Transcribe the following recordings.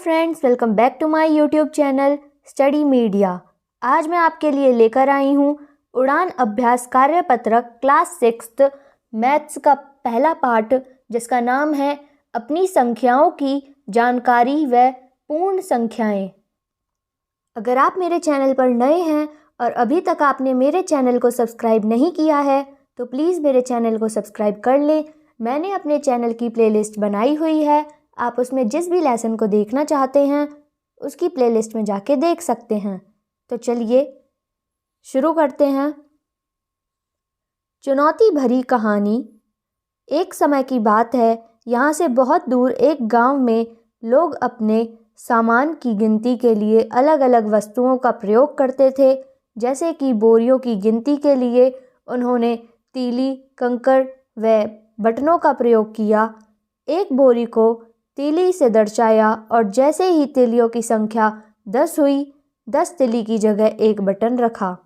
Friends, welcome back to my YouTube channel study media. आज मैं आपके लिए लेकर आई हूँ उड़ान अभ्यास कार्यपत्रक क्लास 6 मैथ्स का पहला पार्ट, जिसका नाम है अपनी संख्याओं की जानकारी व पूर्ण संख्याएं। अगर आप मेरे चैनल पर नए हैं और अभी तक आपने मेरे चैनल को सब्सक्राइब नहीं किया है तो प्लीज़ मेरे चैनल को सब्सक्राइब कर लें। मैंने अपने चैनल की प्लेलिस्ट बनाई हुई है, आप उसमें जिस भी लेसन को देखना चाहते हैं उसकी प्लेलिस्ट में जाके देख सकते हैं। तो चलिए शुरू करते हैं। चुनौती भरी कहानी। एक समय की बात है, यहाँ से बहुत दूर एक गांव में लोग अपने सामान की गिनती के लिए अलग अलग वस्तुओं का प्रयोग करते थे। जैसे कि बोरियों की गिनती के लिए उन्होंने तीली, कंकड़ व बटनों का प्रयोग किया। एक बोरी को तीली से दर्शाया और जैसे ही तीलियों की संख्या 10 हुई, 10 तीली की जगह एक बटन रखा।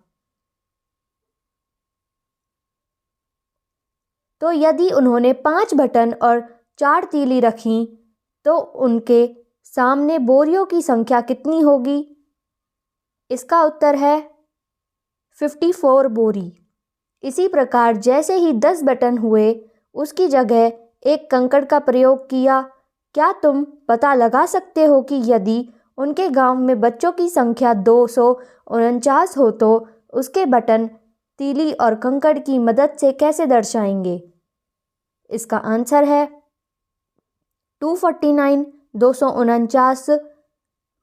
तो यदि उन्होंने 5 बटन और 4 तीली रखी तो उनके सामने बोरियों की संख्या कितनी होगी? इसका उत्तर है 54 बोरी। इसी प्रकार जैसे ही 10 बटन हुए उसकी जगह एक कंकड़ का प्रयोग किया। क्या तुम पता लगा सकते हो कि यदि उनके गांव में बच्चों की संख्या 249 हो तो उसके बटन तीली और कंकड़ की मदद से कैसे दर्शाएंगे? इसका आंसर है 249 249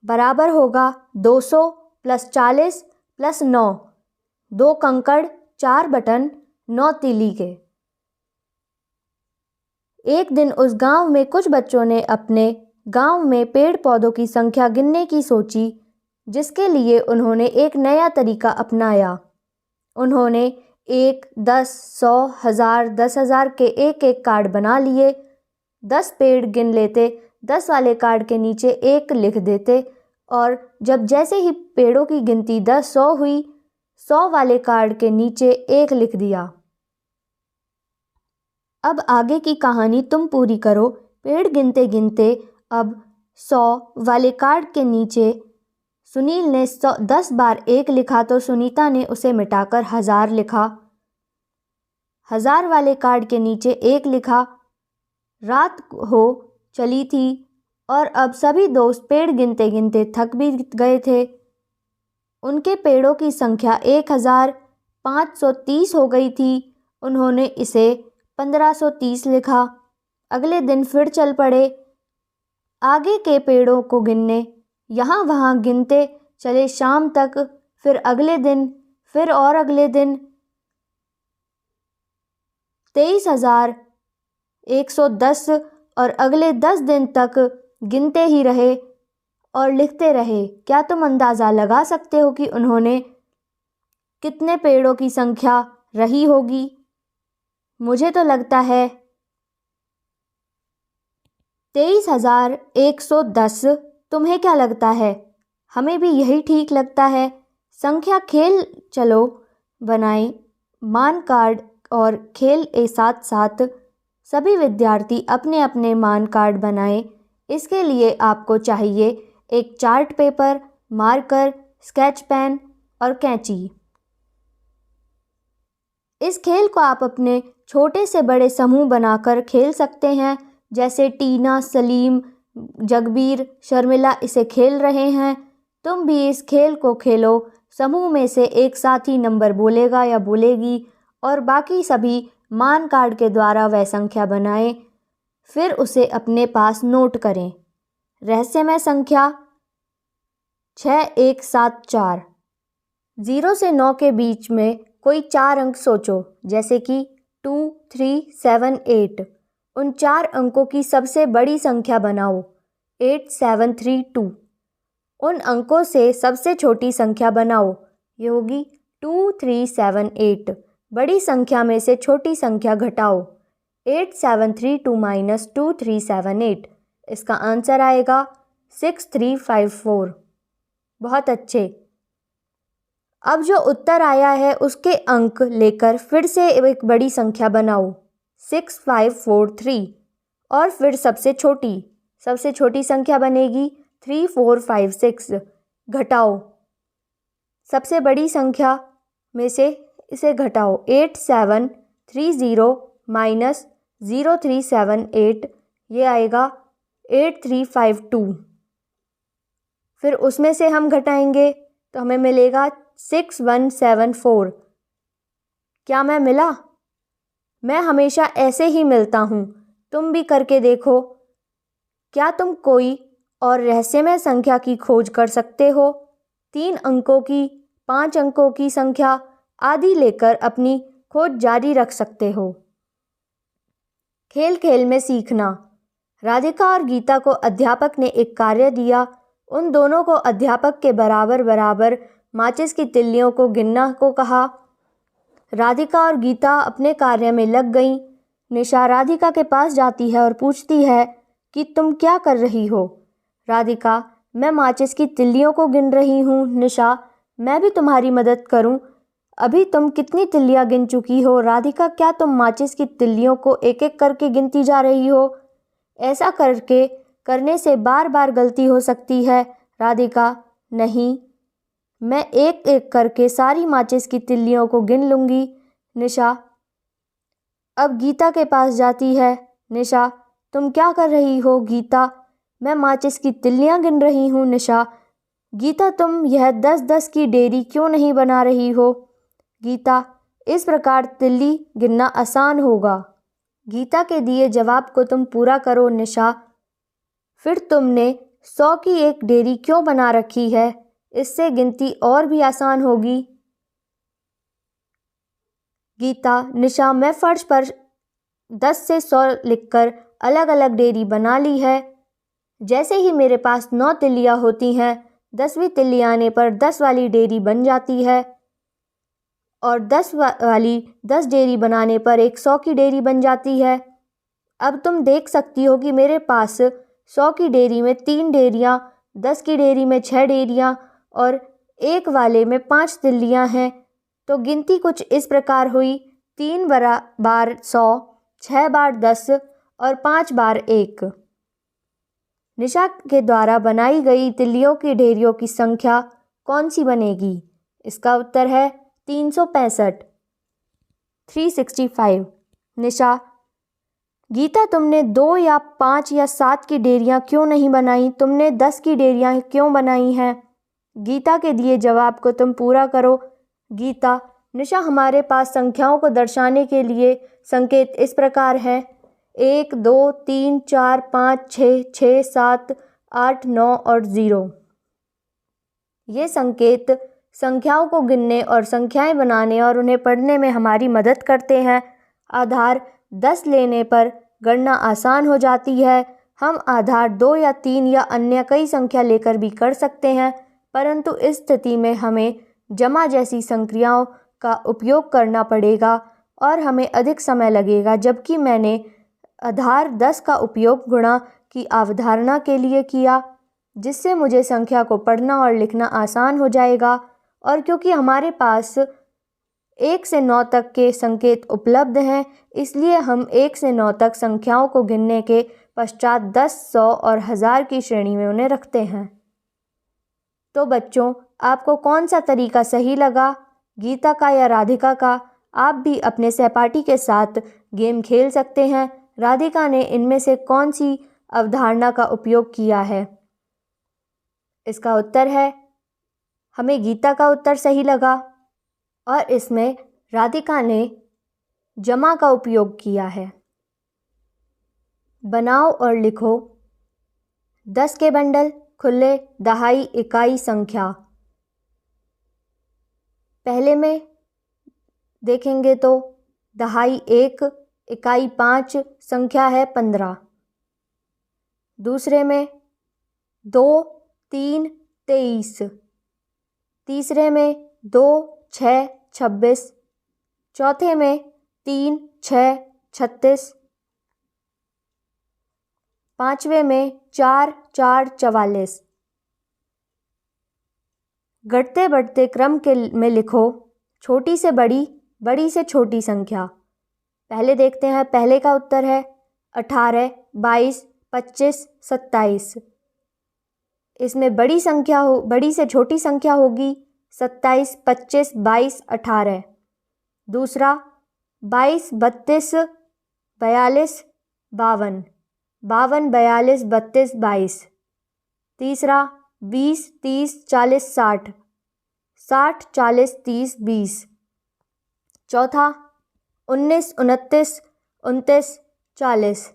बराबर होगा 200 + 40 + 9। 2 कंकड़, 4 बटन, 9 तीली के। एक दिन उस गांव में कुछ बच्चों ने अपने गांव में पेड़ पौधों की संख्या गिनने की सोची, जिसके लिए उन्होंने एक नया तरीका अपनाया। उन्होंने 1, 10, 100, 1000, 10,000 के एक कार्ड बना लिए। 10 पेड़ गिन लेते, 10 वाले कार्ड के नीचे 1 लिख देते और जब जैसे ही पेड़ों की गिनती 10 100 हुई, 100 वाले कार्ड के नीचे 1 लिख दिया। अब आगे की कहानी तुम पूरी करो। पेड़ गिनते गिनते अब 100 वाले कार्ड के नीचे सुनील ने 10 बार 1 लिखा तो सुनीता ने उसे मिटाकर 1000 लिखा। 1000 वाले कार्ड के नीचे 1 लिखा। रात हो चली थी और अब सभी दोस्त पेड़ गिनते गिनते थक भी गए थे। उनके पेड़ों की संख्या 1530 हो गई थी। उन्होंने इसे 1530 लिखा। अगले दिन फिर चल पड़े आगे के पेड़ों को गिनने। यहाँ वहाँ गिनते चले शाम तक। फिर अगले दिन, फिर और अगले दिन 23,110 और अगले 10 दिन तक गिनते ही रहे और लिखते रहे। क्या तुम अंदाज़ा लगा सकते हो कि उन्होंने कितने पेड़ों की संख्या रही होगी? मुझे तो लगता है 23,110। तुम्हें क्या लगता है? हमें भी यही ठीक लगता है। संख्या खेल चलो बनाएं मान कार्ड और खेल के साथ साथ सभी विद्यार्थी अपने अपने मान कार्ड बनाएं। इसके लिए आपको चाहिए एक chart paper, marker, sketch pen और कैंची। इस खेल को आप अपने छोटे से बड़े समूह बनाकर खेल सकते हैं। जैसे टीना, सलीम, जगबीर, शर्मिला इसे खेल रहे हैं। तुम भी इस खेल को खेलो। समूह में से एक साथी नंबर बोलेगा या बोलेगी और बाकी सभी मान कार्ड के द्वारा वह संख्या बनाएं, फिर उसे अपने पास नोट करें। रहस्यमय संख्या 6174। 0 से 9 के बीच में कोई 4 अंक सोचो, जैसे कि 2, 3, 7, 8। उन 4 अंकों की सबसे बड़ी संख्या बनाओ 8732। उन अंकों से सबसे छोटी संख्या बनाओ, ये होगी 2378। बड़ी संख्या में से छोटी संख्या घटाओ 8732 - 2378। इसका आंसर आएगा 6354। बहुत अच्छे। अब जो उत्तर आया है उसके अंक लेकर फिर से एक बड़ी संख्या बनाओ 6543 और फिर सबसे छोटी संख्या बनेगी 3456 घटाओ। सबसे बड़ी संख्या में से इसे घटाओ। 8730 माइनस 0378 ये आएगा 8352। फिर उसमें से हम घटाएंगे तो हमें मिलेगा 6174। क्या मैं मिला? मैं हमेशा ऐसे ही मिलता हूँ, तुम भी करके देखो। क्या तुम कोई और रहस्यमय संख्या की खोज कर सकते हो? 3 अंकों की, 5 अंकों की संख्या आदि लेकर अपनी खोज जारी रख सकते हो। खेल खेल में सीखना। राधिका और गीता को अध्यापक ने एक कार्य दिया। उन दोनों को अध्यापक के बराबर बराबर माचिस की तिल्लियों को गिनना को कहा। राधिका और गीता अपने कार्य में लग गईं। निशा राधिका के पास जाती है और पूछती है कि तुम क्या कर रही हो? राधिका, मैं माचिस की तिल्लियों को गिन रही हूँ। निशा, मैं भी तुम्हारी मदद करूँ। अभी तुम कितनी तिल्लियाँ गिन चुकी हो? राधिका, क्या तुम माचिस की तिल्लियों को एक एक करके गिनती जा रही हो? ऐसा करने से बार बार गलती हो सकती है। राधिका, नहीं, मैं एक एक करके सारी माचिस की तिल्लियों को गिन लूँगी। निशा अब गीता के पास जाती है। निशा, तुम क्या कर रही हो? गीता, मैं माचिस की तिल्लियाँ गिन रही हूँ। निशा, गीता, तुम यह 10-10 की डेयरी क्यों नहीं बना रही हो? गीता, इस प्रकार तिल्ली गिनना आसान होगा। गीता के दिए जवाब को तुम पूरा करो। निशा, फिर तुमने 100 की एक डेयरी क्यों बना रखी है? इससे गिनती और भी आसान होगी। गीता, निशा, मैं फर्श पर 10 से 100 लिखकर अलग अलग डेयरी बना ली है। जैसे ही मेरे पास 9 तिल्लियाँ होती हैं, 10वीं तिल्ली आने पर 10 वाली डेयरी बन जाती है और 10 वाली 10 डेयरी बनाने पर एक 100 की डेयरी बन जाती है। अब तुम देख सकती हो कि मेरे पास 100 की डेयरी में 3 डेयरियाँ, 10 की डेयरी में 6 डेयरियाँ और एक वाले में 5 तिल्लियाँ हैं। तो गिनती कुछ इस प्रकार हुई: 3 बार 100, 6 बार 10 और 5 बार 1। निशा के द्वारा बनाई गई तिल्लियों की ढेरियों की संख्या कौन सी बनेगी? इसका उत्तर है 365, 365। निशा, गीता, तुमने 2 या 5 या 7 की डेयरियाँ क्यों नहीं बनाई? तुमने 10 की डेयरियाँ क्यों बनाई हैं? गीता के दिए जवाब को तुम पूरा करो। गीता, निशा, हमारे पास संख्याओं को दर्शाने के लिए संकेत इस प्रकार हैं: 1, 2, 3, 4, 5, 6, 6, 7, 8, 9 और 0। ये संकेत संख्याओं को गिनने और संख्याएं बनाने और उन्हें पढ़ने में हमारी मदद करते हैं। आधार 10 लेने पर गणना आसान हो जाती है। हम आधार 2 या 3 या अन्य कई संख्या लेकर भी कर सकते हैं, परंतु इस स्थिति में हमें जमा जैसी संक्रियाओं का उपयोग करना पड़ेगा और हमें अधिक समय लगेगा, जबकि मैंने आधार 10 का उपयोग गुणा की अवधारणा के लिए किया, जिससे मुझे संख्या को पढ़ना और लिखना आसान हो जाएगा। और क्योंकि हमारे पास 1 से 9 तक के संकेत उपलब्ध हैं, इसलिए हम 1 से 9 तक संख्याओं को गिनने के पश्चात 10, 100 और 1000 की श्रेणी में उन्हें रखते हैं। तो बच्चों, आपको कौन सा तरीका सही लगा, गीता का या राधिका का? आप भी अपने सहपाठी के साथ गेम खेल सकते हैं। राधिका ने इनमें से कौन सी अवधारणा का उपयोग किया है? इसका उत्तर है, हमें गीता का उत्तर सही लगा और इसमें राधिका ने जमा का उपयोग किया है। बनाओ और लिखो 10 के बंडल, खुले, दहाई, इकाई, संख्या। पहले में देखेंगे तो दहाई 1, इकाई 5, संख्या है 15। दूसरे में 2, 3, 23। तीसरे में 2, 6, 26। चौथे में 3, 6, 36। पांचवें में 4, 4, 44। घटते बढ़ते क्रम में लिखो छोटी से बड़ी, बड़ी से छोटी संख्या। पहले देखते हैं, पहले का उत्तर है 18, 22, 25, 27। इसमें बड़ी से छोटी संख्या होगी 27, 25, 22, 18। दूसरा 22, 32, 42, 52, 52, 42, 32, 22। तीसरा 20, 30, 40, 60, 60, 40, 30, 20। चौथा 19, 29, 29, 40,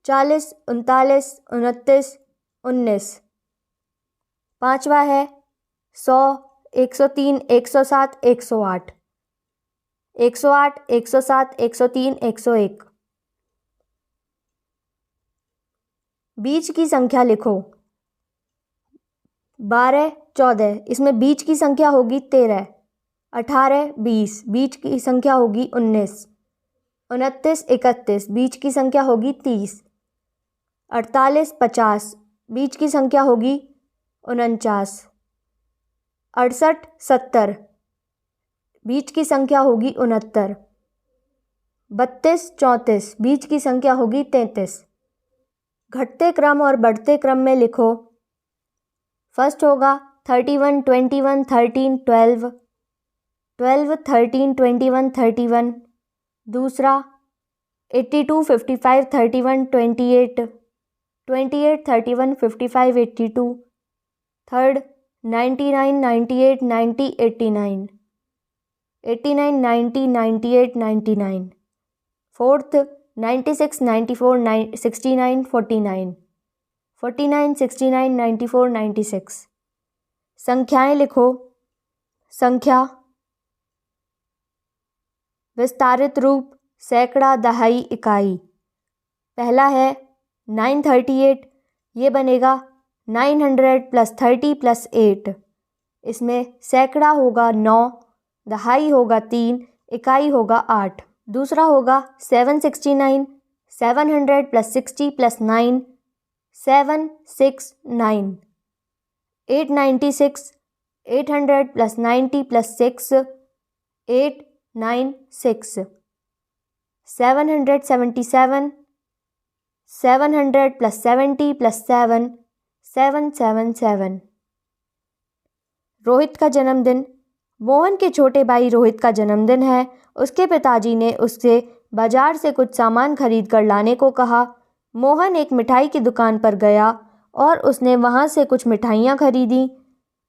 40, 39, 29, 19। पांचवा है 100, 103, 107, 108, 108, 107, 103, 101। बीच की संख्या लिखो 12, 14, इसमें बीच की संख्या होगी 13। 18, 20, बीच की संख्या होगी 19। 29, 31, बीच की संख्या होगी 30। 48, 50, बीच की संख्या होगी 49। 68, 70, बीच की संख्या होगी 69। 32, 34, बीच की संख्या होगी 33। घटते क्रम और बढ़ते क्रम में लिखो। फर्स्ट होगा 31, 21, 13, 12, 12, 13, 21, 31। दूसरा 82, 55, 31, 28, 28, 31, 55, 82। थर्ड 99, 98, 90, 89, 89, 90, 98, 99। फोर्थ 96, 94, 69, 49, 49, 69, 94, 96। संख्याएं लिखो। संख्या विस्तारित रूप सैकड़ा, दहाई, इकाई। पहला है 938, ये बनेगा 900 + 30 + 8। इसमें सैकड़ा होगा 9, दहाई होगा 3, इकाई होगा 8। दूसरा होगा 769, 700 + 60 + 9, 769। 896, 800 + 90 + 6, 896। 777, 700 + 70 + 7, 777। रोहित का जन्मदिन। मोहन के छोटे भाई रोहित का जन्मदिन है। उसके पिताजी ने उससे बाजार से कुछ सामान खरीद कर लाने को कहा। मोहन एक मिठाई की दुकान पर गया और उसने वहां से कुछ मिठाइयाँ खरीदी।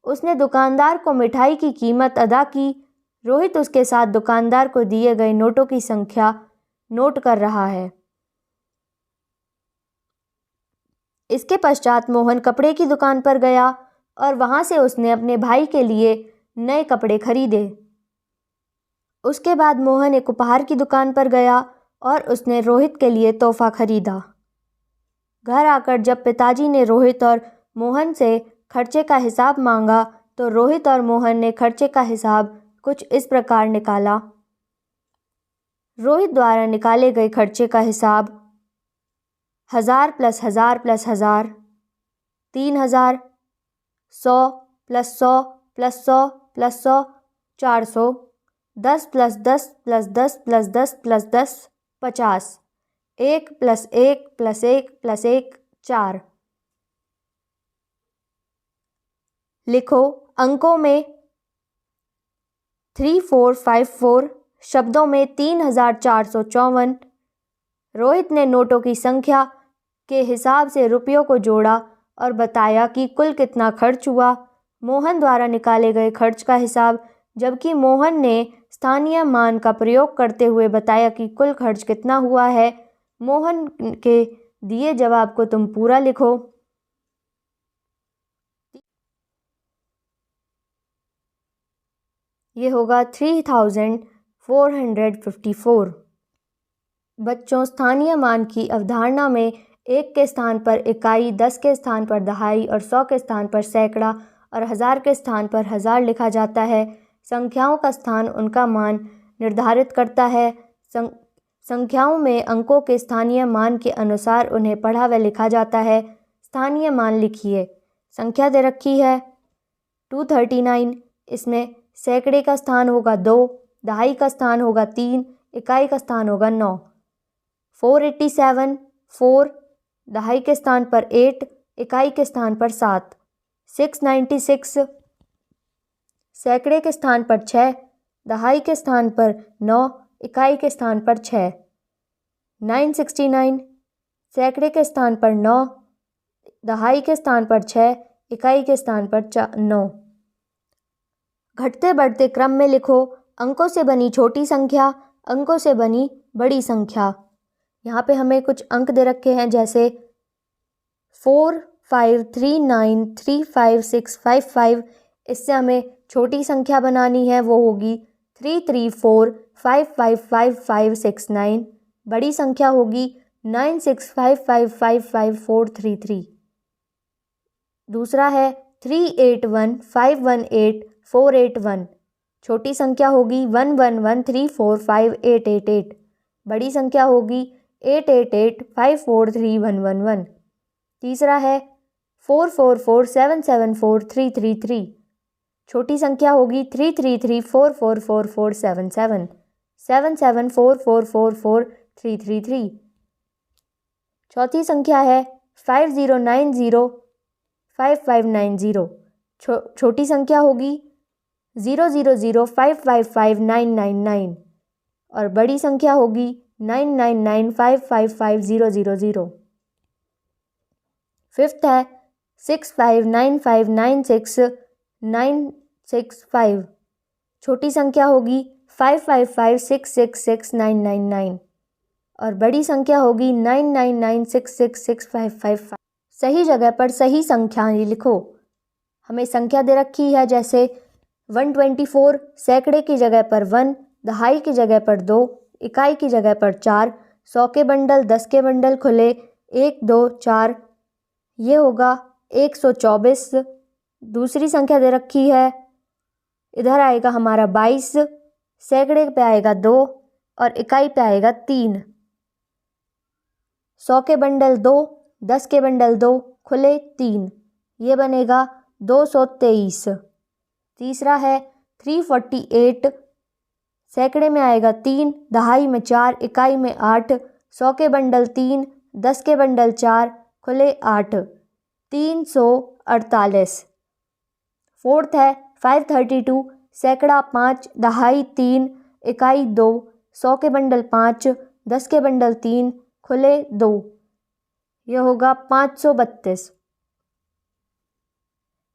उसने दुकानदार को मिठाई की कीमत अदा की। रोहित उसके साथ दुकानदार को दिए गए नोटों की संख्या नोट कर रहा है। इसके पश्चात मोहन कपड़े की दुकान पर गया और वहां से उसने अपने भाई के लिए नए कपड़े खरीदे। उसके बाद मोहन एक उपहार की दुकान पर गया और उसने रोहित के लिए तोहफा खरीदा। घर आकर जब पिताजी ने रोहित और मोहन से खर्चे का हिसाब मांगा तो रोहित और मोहन ने खर्चे का हिसाब कुछ इस प्रकार निकाला। रोहित द्वारा निकाले गए खर्चे का हिसाब 1000 + 1000 + 1000, 3000, 100 + 100 + 100 + 100, 400, 10 + 10 + 10 + 10 + 10, 50, 1 + 1 + 1 + 1, 4। लिखो अंकों में 3454, शब्दों में 3454। रोहित ने नोटों की संख्या के हिसाब से रुपयों को जोड़ा और बताया कि कुल कितना खर्च हुआ। मोहन द्वारा निकाले गए खर्च का हिसाब, जबकि मोहन ने स्थानीय मान का प्रयोग करते हुए बताया कि कुल खर्च कितना हुआ है। मोहन के दिए जवाब को तुम पूरा लिखो। ये होगा 3454। बच्चों, स्थानीय मान की अवधारणा में 1 के स्थान पर इकाई, 10 के स्थान पर दहाई और 100 के स्थान पर सैकड़ा और 1000 के स्थान पर हज़ार लिखा जाता है। संख्याओं का स्थान उनका मान निर्धारित करता है। संख्याओं में अंकों के स्थानीय मान के अनुसार उन्हें पढ़ा व लिखा जाता है। स्थानीय मान लिखिए। संख्या दे रखी है 239। इसमें सैकड़े का स्थान होगा 2, दहाई का स्थान होगा 3, इकाई का स्थान होगा 9। 487, 4, दहाई के स्थान पर 8, इकाई के स्थान पर 7। 696 सैकड़े के स्थान पर 6, दहाई के स्थान पर 9, इकाई के स्थान पर 6। 969 सैकड़े के स्थान पर 9, दहाई के स्थान पर 6, इकाई के स्थान पर 9। घटते बढ़ते क्रम में लिखो अंकों से बनी छोटी संख्या, अंकों से बनी बड़ी संख्या। यहाँ पे हमें कुछ अंक दे रखे हैं जैसे 4, 5, 3, 9, 3, 5, 6, 5, 5। इससे हमें छोटी संख्या बनानी है, वो होगी 3, 3, 4, 5, 5, 5, 5, 6, 9। बड़ी संख्या होगी 9, 6, 5, 5, 5, 5, 4, 3, 3। दूसरा है 3, 8, 1, 5, 1, 8, 4, 8, 1। छोटी संख्या होगी 1, 1, 1, 3, 4, 5, 8, 8, 8। बड़ी संख्या होगी 8, 8, 8, 5, 4, 3, 1, 1, 1। तीसरा है 4, 4, 4, 7, 7, 4, 3, 3, 3। छोटी संख्या होगी 3, 3, 3, 4, 4, 4, 4, 7, 7। 7, 7, 4, 4, 4, 4, 3, 3, 3। चौथी संख्या है 5, 0, 9, 0, 5, 5, 9, 0। छोटी संख्या होगी 0, 0, 0, 5, 5, 5, 9, 9, 9। और बड़ी संख्या होगी 9, 9, 9, 5, 5, 5, 0, 0, 0। फिफ्थ है 6, 5, 9, 5, 9, 6, 9, 6, 5। छोटी संख्या होगी 5, 5, 5, 6, 6, 6, 9, 9, 9। और बड़ी संख्या होगी 9, 9, 9, 6, 6, 6, 5, 5, 5। सही जगह पर सही संख्याएं लिखो। हमें संख्या दे रखी है जैसे 124 सैकड़े की जगह पर 1, दहाई की जगह पर 2, इकाई की जगह पर 4, 100 के बंडल 10 के बंडल खुले 1, 2, 4। ये होगा 124। दूसरी संख्या दे रखी है, इधर आएगा हमारा 22, सैकड़े पे आएगा 2 और इकाई पे आएगा 3। 100 के बंडल 2, 10 के बंडल 2, खुले 3। ये बनेगा 223। तीसरा है 348, सैकड़े में आएगा 3, दहाई में 4, इकाई में 8, 100 के बंडल 3, 10 के बंडल 4, खुले 8। 348। फोर्थ है 532, सैकड़ा 5, दहाई 3, इकाई 2, 100 के बंडल 5, 10 के बंडल 3, खुले 2। यह होगा 532।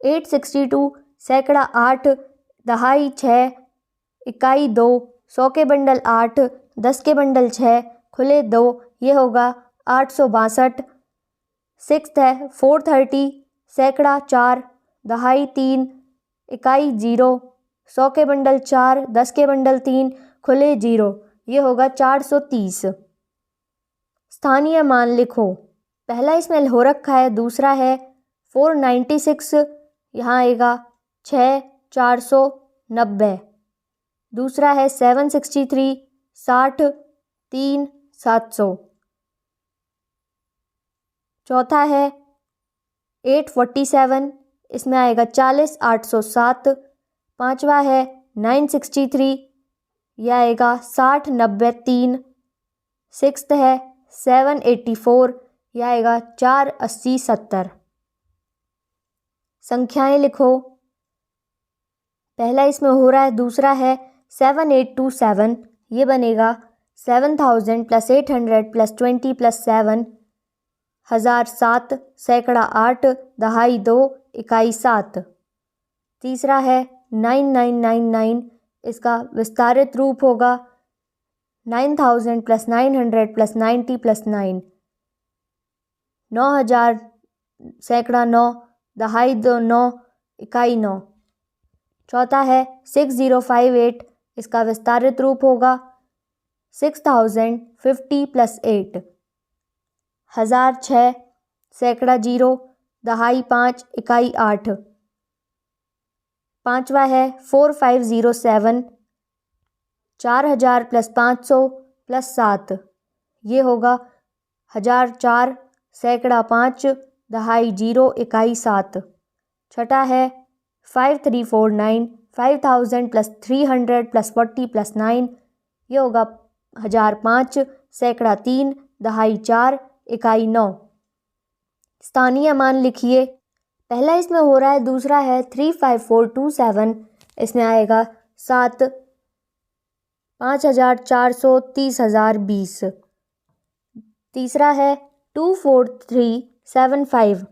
862, सैकड़ा 8, दहाई 6, इकाई 2, 100 के बंडल 8, 10 के बंडल 6, खुले 2। ये होगा 862। सिक्स्थ है 430, सैकड़ा 4, दहाई 3, इकाई 0, 100 के बंडल 4, 10 के बंडल 3, खुले 0। ये होगा 430। स्थानीय मान लिखो। पहला इसमें हो रखा है, दूसरा है 496, यहाँ आएगा 6, 490। दूसरा है 763, 60, 3, 700। चौथा है 847, इसमें आएगा 40, 807। पांचवा है 963, यह आएगा 60, 90, 3। सिक्स्थ है 784, यह आएगा 4, 80, 70। संख्याएं लिखो। पहला इसमें हो रहा है, दूसरा है 7827, ये बनेगा 7000 + 800 + 20 + 7, 1007, सैकड़ा 8, दहाई 2, इकाई 7। तीसरा है 9999, इसका विस्तारित रूप होगा 9000 + 900 + 90 + 9, 9000, सैकड़ा 9, दहाई 2, 9, इकाई 9। चौथा है 6058, इसका विस्तारित रूप होगा 6050 + 8, 1006, सैकड़ा 0, दहाई 5, इकाई 8। पांचवा है 4507, 4000 + 500 + 7, ये होगा 1004, सैकड़ा 5, दहाई 0, इकाई 7। छठा है 5349, 5000 + 300 + 40 + 9, ये होगा 1005, सैकड़ा 3, दहाई 4, इकाई 9। स्थानीय मान लिखिए। पहला इसमें हो रहा है, दूसरा है 35427, इसमें आएगा 7, 5,000, 400, 30,020। तीसरा है 24375,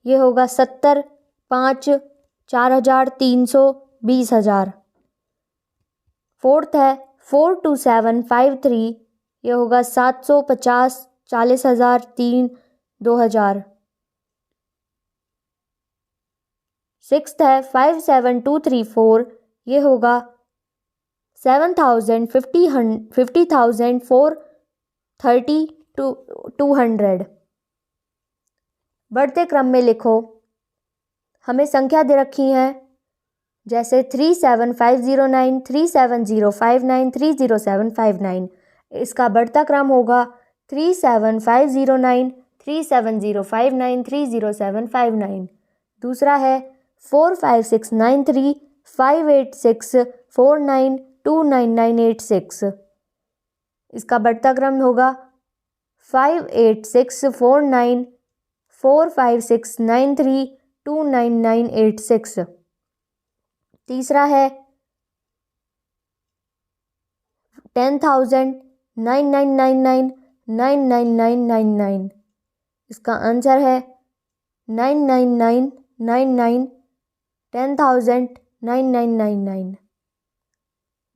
ये होगा 70, 5, 4,000, 300, 20,000। फोर्थ है 42753, ये होगा 750, 40,000, 3, 2,000। सिक्स्थ है 57234, ये होगा 7,000, 50,000, 430, 200। बढ़ते क्रम में लिखो। हमें संख्या दे रखी है जैसे 37509, 37059, 30759। इसका बढ़ता क्रम होगा 37509, 37059, 30759। दूसरा है 45693, 58649, 29986। इसका बढ़ता क्रम होगा 58649, 45693, 29986। तीसरा है 10,000, 9999, 99999। इसका आंसर है 99999, 10,000, 9999।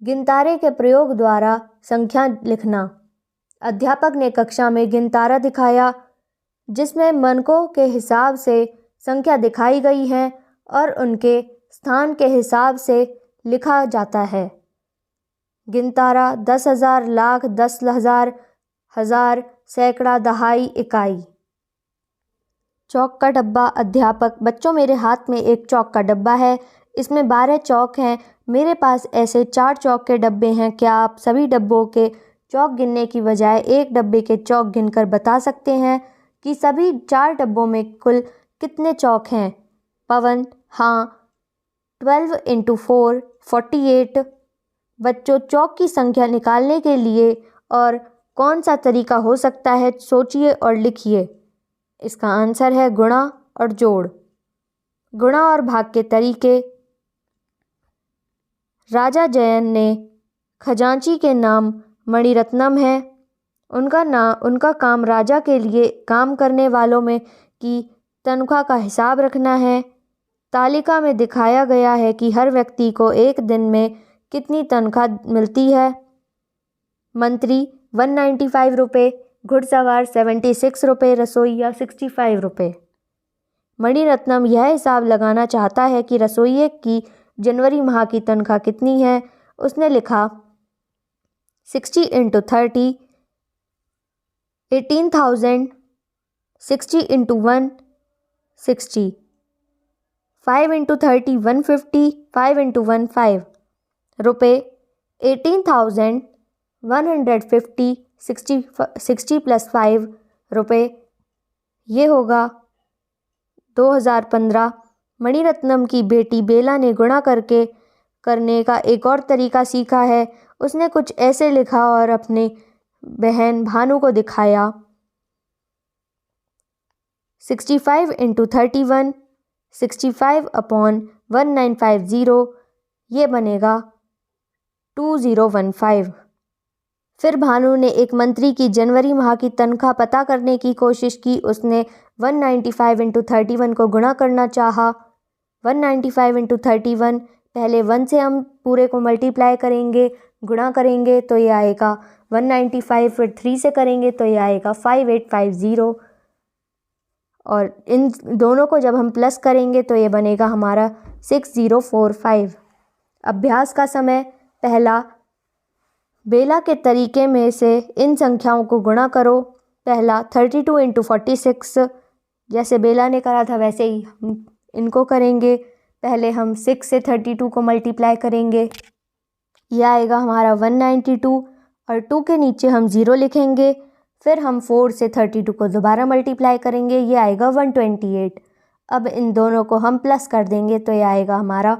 गिनतारे के प्रयोग द्वारा संख्या लिखना। अध्यापक ने कक्षा में गिनतारा दिखाया जिसमें मनकों के हिसाब से संख्या दिखाई गई है और उनके स्थान के हिसाब से लिखा जाता है। गिनतारा 10,000, लाख, 10,000, हजार, सैकड़ा, दहाई, इकाई। चौक का डब्बा। अध्यापक, बच्चों मेरे हाथ में एक चौक का डब्बा है, इसमें 12 चौक हैं। मेरे पास ऐसे 4 चौक के डब्बे हैं। क्या आप सभी डब्बों के चौक गिनने की बजाय एक डब्बे के चौक गिनकर बता सकते हैं कि सभी 4 डब्बों में कुल कितने चौक हैं? पवन, हाँ। 12 × 4 48। बच्चों, चौक की संख्या निकालने के लिए और कौन सा तरीका हो सकता है, सोचिए और लिखिए। इसका आंसर है गुणा और जोड़। गुणा और भाग के तरीके। राजा जयन ने खजांची के नाम मणिरत्नम है। उनका काम राजा के लिए काम करने वालों में की तनख्वाह का हिसाब रखना है। तालिका में दिखाया गया है कि हर व्यक्ति को एक दिन में कितनी तनख्वाह मिलती है। मंत्री 195 रुपये, घुड़सवार 76 रुपये, रसोइया 65 रुपये। मणिरत्नम यह हिसाब लगाना चाहता है कि रसोइये की जनवरी माह की तनख्वाह कितनी है। उसने लिखा 60 × 30, 18,000, 60 × 1, 60, 5 × 30, 150, 5 × 1, 5 रुपये। 18,150, 60 + 5 रुपये, ये होगा 2015। मणिरत्नम की बेटी बेला ने गुणा करने का एक और तरीका सीखा है। उसने कुछ ऐसे लिखा और अपने बहन भानु को दिखाया। 65 × 31, 65/1950, ये बनेगा 2015। फिर भानु ने एक मंत्री की जनवरी माह की तनख्वाह पता करने की कोशिश की। उसने 195 × 31 को गुणा करना चाहा। 195 × 31, पहले 1 से हम पूरे को मल्टीप्लाई करेंगे, गुणा करेंगे तो ये आएगा 195। फिर 3 से करेंगे तो ये आएगा 5850। और इन दोनों को जब हम प्लस करेंगे तो ये बनेगा हमारा 6045। अभ्यास का समय। पहला, बेला के तरीके में से इन संख्याओं को गुणा करो। पहला 32 × 46, जैसे बेला ने करा था वैसे ही हम इनको करेंगे। पहले हम 6 से 32 को मल्टीप्लाई करेंगे, यह आएगा हमारा 192 और 2 के नीचे हम 0 लिखेंगे। फिर हम 4 से 32 को दोबारा मल्टीप्लाई करेंगे, ये आएगा 128। अब इन दोनों को हम प्लस कर देंगे तो ये आएगा हमारा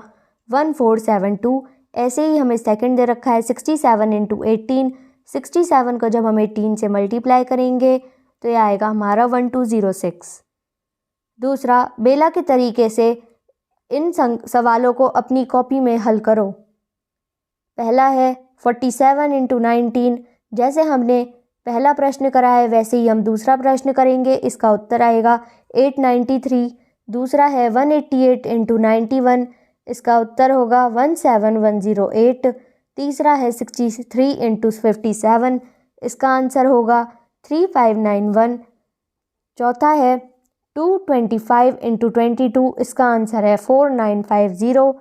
1472। ऐसे ही हमें सेकंड दे रखा है 67 × 18। 67 को जब हम 18 से मल्टीप्लाई करेंगे तो ये आएगा हमारा 1206। दूसरा, बेला के तरीके से इन सवालों को अपनी कॉपी में हल करो। पहला है 47 × 19। जैसे हमने पहला प्रश्न करा है वैसे ही हम दूसरा प्रश्न करेंगे। इसका उत्तर आएगा 893। दूसरा है 188 × 91। इसका उत्तर होगा 17108। तीसरा है 63 × 57। इसका आंसर होगा 3591। चौथा है 225 × 22। इसका आंसर है 4950।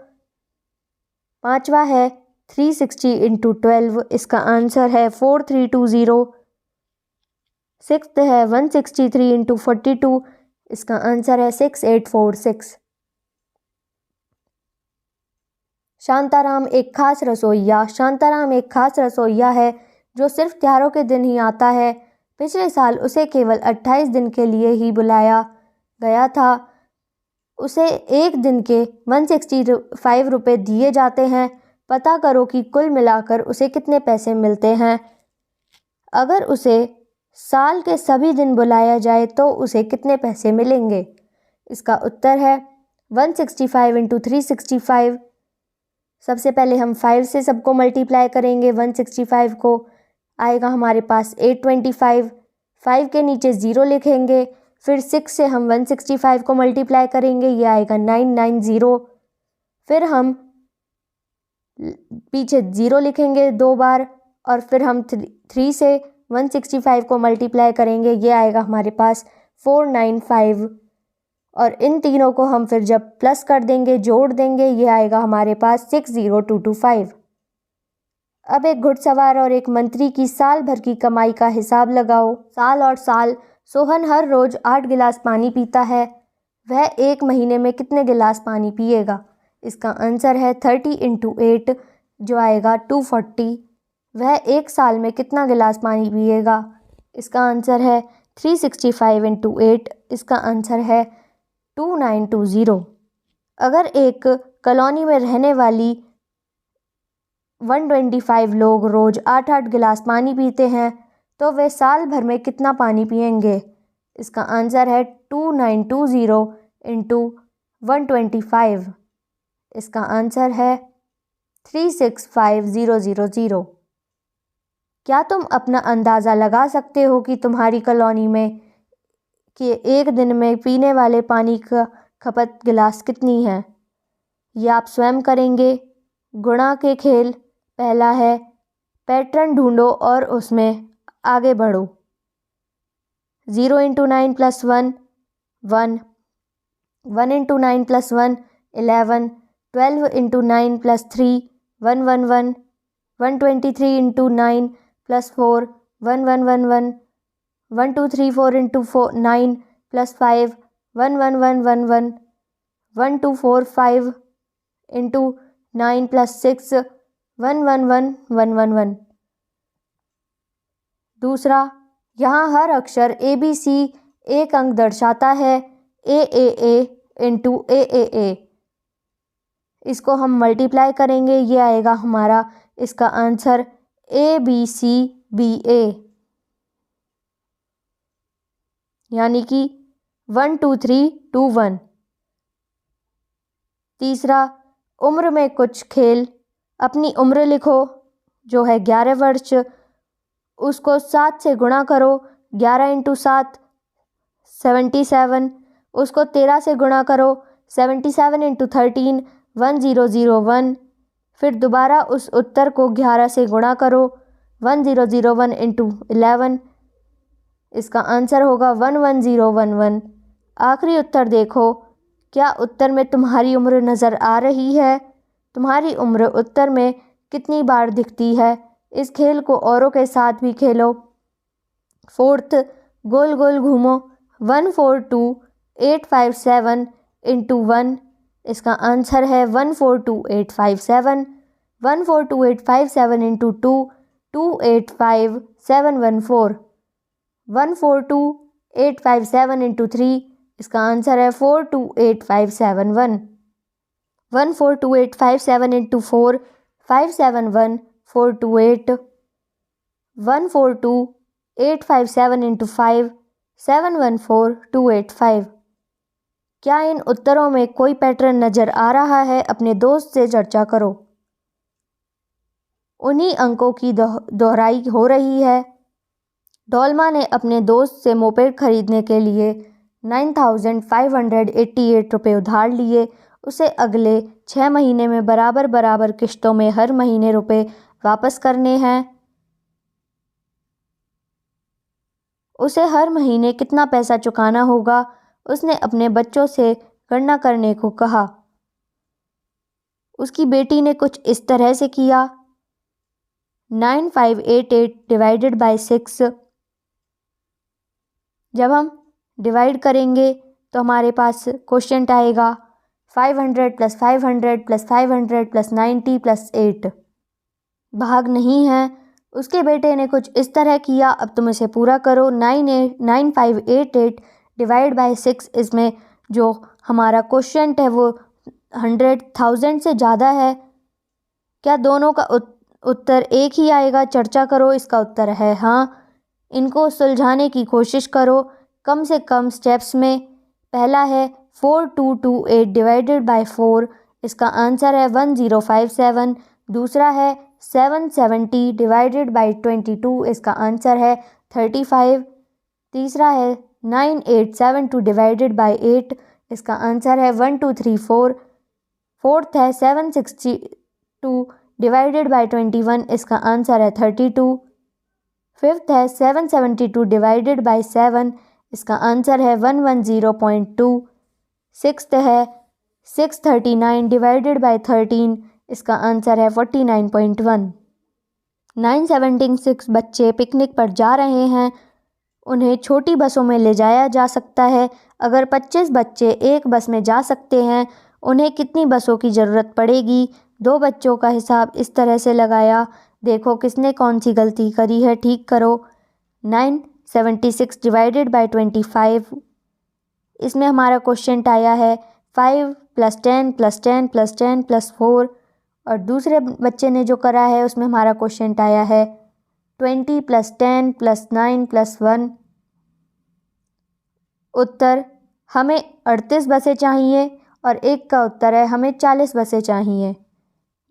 पांचवा है 360 × 12। इसका आंसर है 4320। सिक्स्थ है 163 × 42। इसका आंसर है 6846। शांताराम एक खास रसोइया। शांताराम एक खास रसोइया है जो सिर्फ त्योहारों के दिन ही आता है। पिछले साल उसे केवल 28 दिन के लिए ही बुलाया गया था। उसे एक दिन के 165 रुपये दिए जाते हैं। पता करो कि कुल मिलाकर उसे कितने पैसे मिलते हैं। अगर उसे साल के सभी दिन बुलाया जाए तो उसे कितने पैसे मिलेंगे। इसका उत्तर है 165 × 365। सबसे पहले हम 5 से सबको मल्टीप्लाई करेंगे। 165 को आएगा हमारे पास 825। 5 के नीचे 0 लिखेंगे। फिर 6 से हम 165 को मल्टीप्लाई करेंगे, ये आएगा 990। फिर हम पीछे 0 लिखेंगे 2 बार और फिर हम 3 से 165 को मल्टीप्लाई करेंगे, ये आएगा हमारे पास 495। और इन तीनों को हम फिर जब प्लस कर देंगे, जोड़ देंगे, ये आएगा हमारे पास 60225। अब एक घुड़सवार और एक मंत्री की साल भर की कमाई का हिसाब लगाओ। साल और साल। सोहन हर रोज 8 गिलास पानी पीता है। वह एक महीने में कितने गिलास पानी पिएगा। इसका आंसर है 30 × 8 जो आएगा 240। वह एक साल में कितना गिलास पानी पिएगा। इसका आंसर है 365 × 8। इसका आंसर है 2920। अगर एक कॉलोनी में रहने वाली 125 लोग रोज 8-8 गिलास पानी पीते हैं तो वे साल भर में कितना पानी पिएंगे। इसका आंसर है 2920 × 125। इसका आंसर है 365000। क्या तुम अपना अंदाज़ा लगा सकते हो कि तुम्हारी कॉलोनी में कि एक दिन में पीने वाले पानी का खपत गिलास कितनी है। ये आप स्वयं करेंगे। गुणा के खेल। पहला है पैटर्न ढूंढो और उसमें आगे बढ़ो। 0 × 9 + 1 1। 1 × 9 + 1 11। 12 × 9 + 3 111। 123 × 9 + 4 1111। 1234 × 4 9 + 5 11111। 1245 × 9 + 6 11111। दूसरा, यहाँ हर अक्षर ABC एक अंक दर्शाता है। AAA × AAA। इसको हम मल्टीप्लाई करेंगे, ये आएगा हमारा इसका आंसर ABCBA, यानी कि 1 2 3 2 1। तीसरा, उम्र में कुछ खेल। अपनी उम्र लिखो जो है 11 वर्ष। उसको 7 से गुणा करो। 11 × 7 77। उसको 13 से गुणा करो। 77 × 13 1001। फिर दोबारा उस उत्तर को 11 से गुणा करो। 1001 × 11। इसका आंसर होगा 11011। आखिरी उत्तर देखो, क्या उत्तर में तुम्हारी उम्र नज़र आ रही है। तुम्हारी उम्र उत्तर में कितनी बार दिखती है। इस खेल को औरों के साथ भी खेलो। फोर्थ, गोल गोल घूमो। 142857 × 1। इसका आंसर है 142857। 142857 × 2 285714। 142857 × 3। इसका आंसर है 428571। 142857 × 4 571428। 142857 × 5 714285। क्या इन उत्तरों में कोई पैटर्न नज़र आ रहा है? अपने दोस्त से चर्चा करो। उन्हीं अंकों की दोहराई हो रही है। डोलमा ने अपने दोस्त से मोपेड खरीदने के लिए 9,588 रुपये उधार लिए। उसे अगले 6 महीने में बराबर बराबर किश्तों में हर महीने रुपए वापस करने हैं। उसे हर महीने कितना पैसा चुकाना होगा? उसने अपने बच्चों से गणना करने को कहा। उसकी बेटी ने कुछ इस तरह से किया। 9588 डिवाइडेड बाय 6। जब हम डिवाइड करेंगे तो हमारे पास क्वोशिएंट आएगा 500 + 500 + 500 + 90 + 8। भाग नहीं है। उसके बेटे ने कुछ इस तरह किया। अब तुम इसे पूरा करो। 9588 डिवाइड बाय 6। इसमें जो हमारा क्वोशिएंट है वो 100,000 से ज़्यादा है। क्या दोनों का उत्तर एक ही आएगा? चर्चा करो। इसका उत्तर है हाँ। इनको सुलझाने की कोशिश करो कम से कम स्टेप्स में। पहला है 4228 डिवाइडेड बाय 4। इसका आंसर है 1057। दूसरा है 770 डिवाइडेड बाय 22। इसका आंसर है 35। तीसरा है 9872 डिवाइडेड बाय 8। इसका आंसर है 1234। फोर्थ है 762 डिवाइडेड बाय 21। इसका आंसर है 32। फिफ्थ है 772 डिवाइडेड बाय 7। इसका आंसर है 110.2। सिक्स्थ है 639 डिवाइडेड बाय 13। इसका आंसर है 49.1। 976 बच्चे पिकनिक पर जा रहे हैं। उन्हें छोटी बसों में ले जाया जा सकता है। अगर 25 बच्चे एक बस में जा सकते हैं, उन्हें कितनी बसों की ज़रूरत पड़ेगी? दो बच्चों का हिसाब इस तरह से लगाया। देखो किसने कौन सी गलती करी है, ठीक करो। 976 डिवाइडेड बाय 25। इसमें हमारा क्वेश्चन आया है 5 + 10 + 10 + 10 + 4। और दूसरे बच्चे ने जो करा है उसमें हमारा क्वेश्चन आया है 20 + 10 + 9 + 1। उत्तर हमें 38 बसें चाहिए और एक का उत्तर है हमें 40 बसें चाहिए।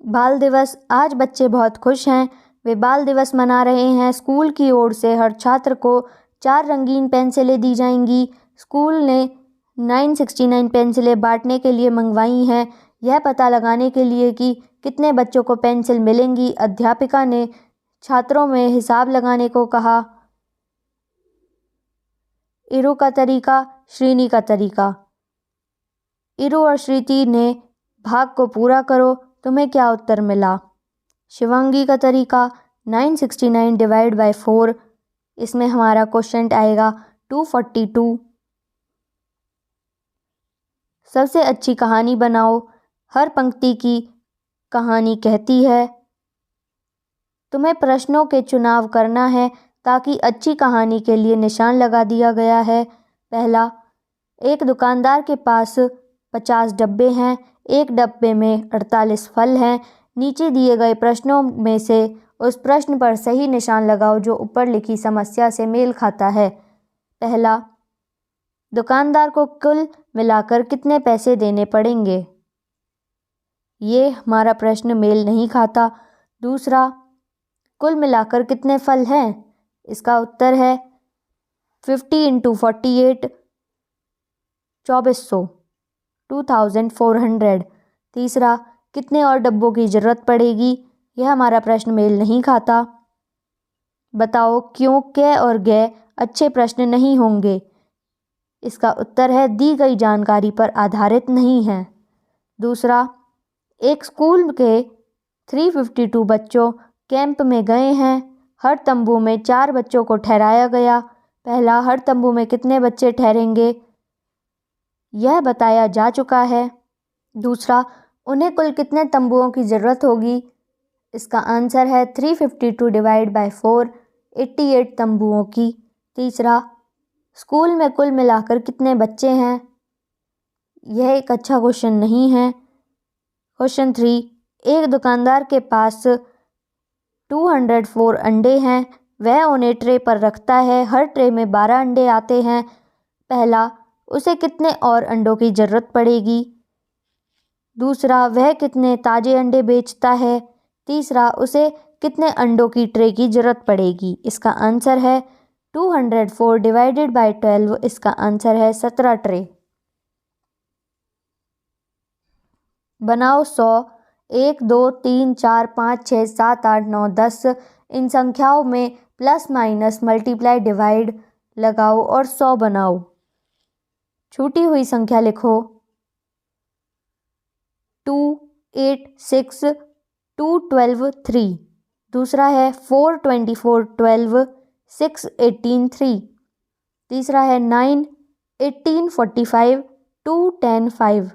बाल दिवस। आज बच्चे बहुत खुश हैं। वे बाल दिवस मना रहे हैं। स्कूल की ओर से हर छात्र को 4 रंगीन पेंसिलें दी जाएंगी। स्कूल ने 969 पेंसिलें बांटने के लिए मंगवाई हैं, यह पता लगाने के लिए कि कितने बच्चों को पेंसिल मिलेंगी। अध्यापिका ने छात्रों में हिसाब लगाने को कहा। इरु का तरीका, श्रीनी का तरीका। इरु और श्रीति ने भाग को पूरा करो। तुम्हें क्या उत्तर मिला? शिवांगी का तरीका 969 डिवाइड बाय 4। इसमें हमारा क्वेश्चन आएगा 242। सबसे अच्छी कहानी बनाओ। हर पंक्ति की कहानी कहती है। तुम्हें प्रश्नों के चुनाव करना है ताकि अच्छी कहानी के लिए निशान लगा दिया गया है। पहला, एक दुकानदार के पास 50 डब्बे हैं। एक डब्बे में 48 फल हैं। नीचे दिए गए प्रश्नों में से उस प्रश्न पर सही निशान लगाओ जो ऊपर लिखी समस्या से मेल खाता है। पहला, दुकानदार को कुल मिलाकर कितने पैसे देने पड़ेंगे? ये हमारा प्रश्न मेल नहीं खाता। दूसरा, कुल मिलाकर कितने फल हैं? इसका उत्तर है 50 × 48 2400 2400। तीसरा, कितने और डब्बों की ज़रूरत पड़ेगी? यह हमारा प्रश्न मेल नहीं खाता। बताओ क्यों क और ग अच्छे प्रश्न नहीं होंगे? इसका उत्तर है दी गई जानकारी पर आधारित नहीं है। दूसरा, एक स्कूल के 352 बच्चों कैंप में गए हैं। हर तंबू में 4 बच्चों को ठहराया गया। पहला, हर तंबू में कितने बच्चे ठहरेंगे? यह बताया जा चुका है। दूसरा, उन्हें कुल कितने तंबुओं की ज़रूरत होगी? इसका आंसर है 352 डिवाइड बाय 4, 88 तंबुओं की। तीसरा, स्कूल में कुल मिलाकर कितने बच्चे हैं? यह एक अच्छा क्वेश्चन नहीं है। क्वेश्चन 3, एक दुकानदार के पास 204 अंडे हैं। वह उन्हें ट्रे पर रखता है। हर ट्रे में 12 अंडे आते हैं। पहला, उसे कितने और अंडों की ज़रूरत पड़ेगी। दूसरा, वह कितने ताज़े अंडे बेचता है। तीसरा, उसे कितने अंडों की ट्रे की ज़रूरत पड़ेगी। इसका आंसर है 204 डिवाइडेड बाय 12। इसका आंसर है 17 ट्रे। बनाओ 100, 1, 2, 3, 4, 5, 6, 7, 8, 9, 10 इन संख्याओं में प्लस माइनस मल्टीप्लाई डिवाइड लगाओ और 100 बनाओ। छूटी हुई संख्या लिखो। 2, 8, 6, 2, 12, 3। दूसरा है 4, 24, 12, 6, 18, 3। तीसरा है 9, 18, 45, 2, 10, 5।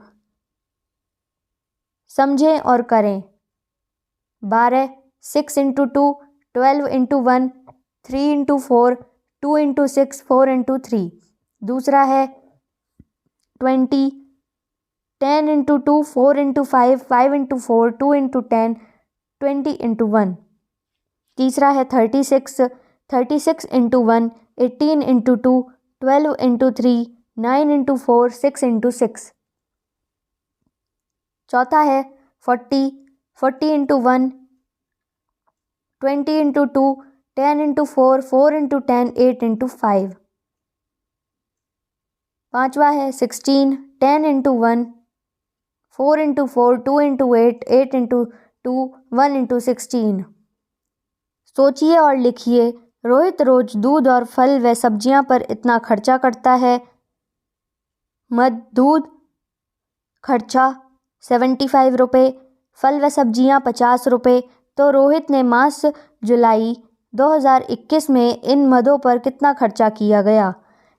समझें और करें। 12, 6 into 2, 12 into 1, 3 into 4, 2 into 6, 4 into 3। दूसरा है 20, 10 into 2, 4 into 5, 5 into 4, 2 into 10, 20 into 1। तीसरा है 36, 36 into 1, 18 into 2, 12 into 3, 9 into 4, 6 into 6। चौथा है 40, 40 into 1, 20 into 2, 10 into 4, 4 into 10, 8 into 5। पांचवा है 16, 10 into 1, 4 into 4, 2 into 8, 8 into 2, 1 into 16। सोचिए और लिखिए। रोहित रोज दूध और फल व सब्जियां पर इतना खर्चा करता है। दूध खर्चा 75 रुपये, फल व सब्जियां 50 रुपये। तो रोहित ने मास जुलाई 2021 में इन मदों पर कितना खर्चा किया गया।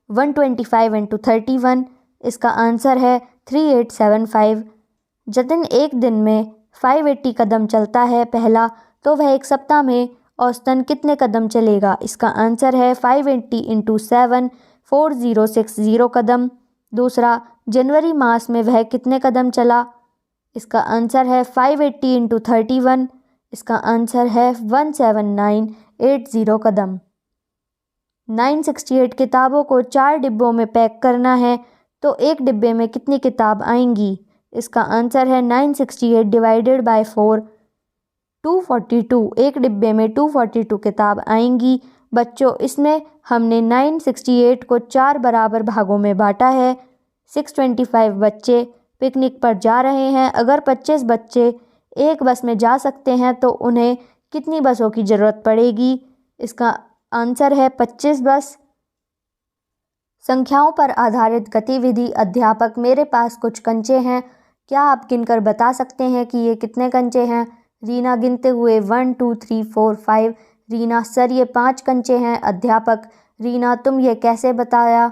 125 इंटू 31। इसका आंसर है 3875। जतिन एक दिन में 580 कदम चलता है पहला, तो वह एक सप्ताह में औसतन कितने कदम चलेगा। इसका आंसर है 580 इंटू 7, 4060 कदम। दूसरा, जनवरी मास में वह कितने कदम चला। इसका आंसर है 580 इंटू 31। इसका आंसर है 17980 कदम। 968 किताबों को 4 डिब्बों में पैक करना है, तो एक डिब्बे में कितनी किताब आएंगी। इसका आंसर है 968 डिवाइडेड बाय 4, 242। एक डिब्बे में 242 किताब आएंगी। बच्चों, इसमें हमने 968 को 4 बराबर भागों में बांटा है। 625 बच्चे पिकनिक पर जा रहे हैं। अगर 25 बच्चे एक बस में जा सकते हैं तो उन्हें कितनी बसों की ज़रूरत पड़ेगी। इसका आंसर है 25 बस। संख्याओं पर आधारित गतिविधि। अध्यापक, मेरे पास कुछ कंचे हैं, क्या आप गिनकर बता सकते हैं कि ये कितने कंचे हैं। रीना गिनते हुए 1 2 3 4 5। रीना, सर ये 5 कंचे हैं। अध्यापक, रीना तुम ये कैसे बताया।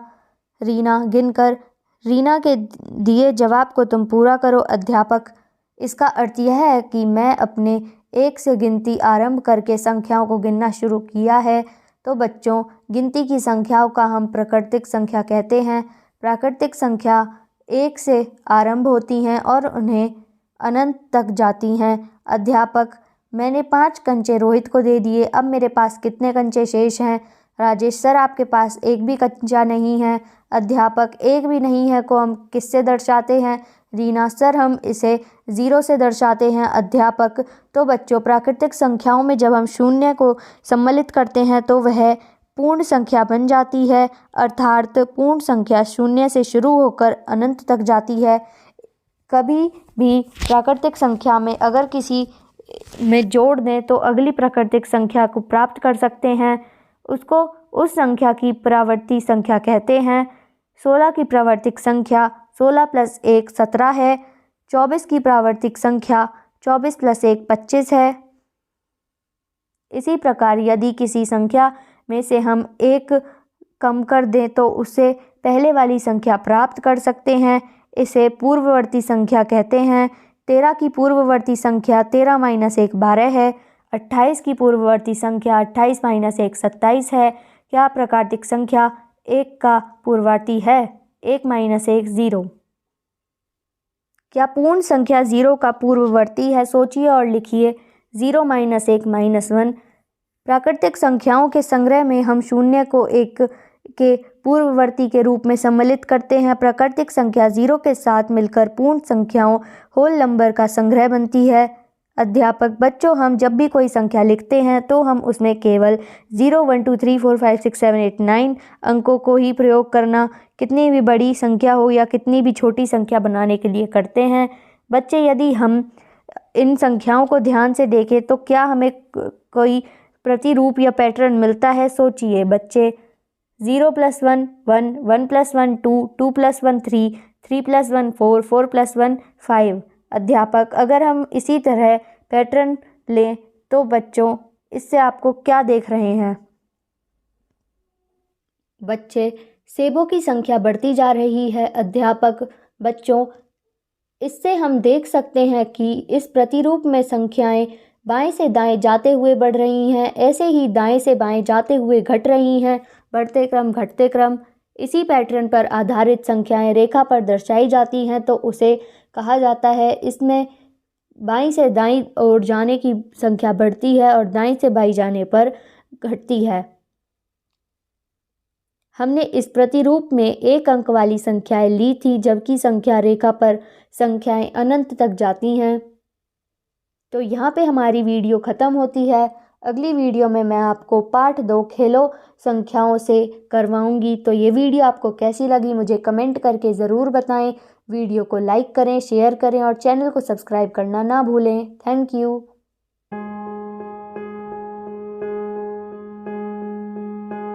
रीना गिनकर। रीना के दिए जवाब को तुम पूरा करो। अध्यापक, इसका अर्थ यह है कि मैं अपने 1 से गिनती आरंभ करके संख्याओं को गिनना शुरू किया है। तो बच्चों, गिनती की संख्याओं का हम प्राकृतिक संख्या कहते हैं। प्राकृतिक संख्या 1 से आरंभ होती हैं और उन्हें अनंत तक जाती हैं। अध्यापक, मैंने 5 कंचे रोहित को दे दिए, अब मेरे पास कितने कंचे शेष हैं। राजेश, सर आपके पास एक भी कंचा नहीं है। अध्यापक, एक भी नहीं है को हम किससे दर्शाते हैं। रीना, सर हम इसे 0 से दर्शाते हैं। अध्यापक, तो बच्चों, प्राकृतिक संख्याओं में जब हम शून्य को सम्मिलित करते हैं तो वह पूर्ण संख्या बन जाती है, अर्थात पूर्ण संख्या शून्य से शुरू होकर अनंत तक जाती है। कभी भी प्राकृतिक संख्या में अगर किसी में जोड़ दें तो अगली प्राकृतिक संख्या को प्राप्त कर सकते हैं। उसको उस संख्या की परावर्ती संख्या कहते हैं। 16 की प्रावर्तिक संख्या 16 + 1 17 है। 24 की प्रावर्तिक संख्या 24 + 1 25 है। इसी प्रकार यदि किसी संख्या में से हम एक कम कर दें तो उससे पहले वाली संख्या प्राप्त कर सकते हैं। इसे पूर्ववर्ती संख्या कहते हैं। 13 की पूर्ववर्ती संख्या 13 - 1 12 है। 28 की पूर्ववर्ती संख्या 28 - 1 27 है। क्या प्राकृतिक संख्या 1 का पूर्ववर्ती है। 1 - 1 0। क्या पूर्ण संख्या 0 का पूर्ववर्ती है। सोचिए और लिखिए। 0 - 1 - 1। प्राकृतिक संख्याओं के संग्रह में हम शून्य को 1 के पूर्ववर्ती के रूप में सम्मिलित करते हैं। प्राकृतिक संख्या 0 के साथ मिलकर पूर्ण संख्याओं होल नंबर का संग्रह बनती है। अध्यापक: बच्चों, हम जब भी कोई संख्या लिखते हैं तो हम उसमें केवल 0 1 2 3 4 5 6 7 8 9 अंकों को ही प्रयोग करना कितनी भी बड़ी संख्या हो या कितनी भी छोटी संख्या बनाने के लिए करते हैं। बच्चे, यदि हम इन संख्याओं को ध्यान से देखें तो क्या हमें कोई प्रतिरूप या पैटर्न मिलता है? सोचिए बच्चे। 0 + 1 1, 1 + 1 2, 2 + 1 3, 3 + 1 4, 4 + 1 5। अध्यापक: अगर हम इसी तरह पैटर्न लें तो बच्चों, इससे आपको क्या देख रहे हैं? बच्चे: सेबों की संख्या बढ़ती जा रही है। अध्यापक: बच्चों, इससे हम देख सकते हैं कि इस प्रतिरूप में संख्याएं बाएं से दाएं जाते हुए बढ़ रही हैं, ऐसे ही दाएं से बाएं जाते हुए घट रही हैं। बढ़ते क्रम, घटते क्रम। इसी पैटर्न पर आधारित संख्याएं रेखा पर दर्शाई जाती हैं तो उसे कहा जाता है, इसमें बाईं से दाईं ओर जाने की संख्या बढ़ती है और दाईं से बाईं जाने पर घटती है। हमने इस प्रतिरूप में 1 अंक वाली संख्याएं ली थी, जबकि संख्या रेखा पर संख्याएं अनंत तक जाती हैं। तो यहाँ पे हमारी वीडियो ख़त्म होती है। अगली वीडियो में मैं आपको पार्ट 2 खेलों संख्याओं से करवाऊँगी। तो ये वीडियो आपको कैसी लगी मुझे कमेंट करके ज़रूर बताएं। वीडियो को लाइक करें, शेयर करें और चैनल को सब्सक्राइब करना ना भूलें। Thank you.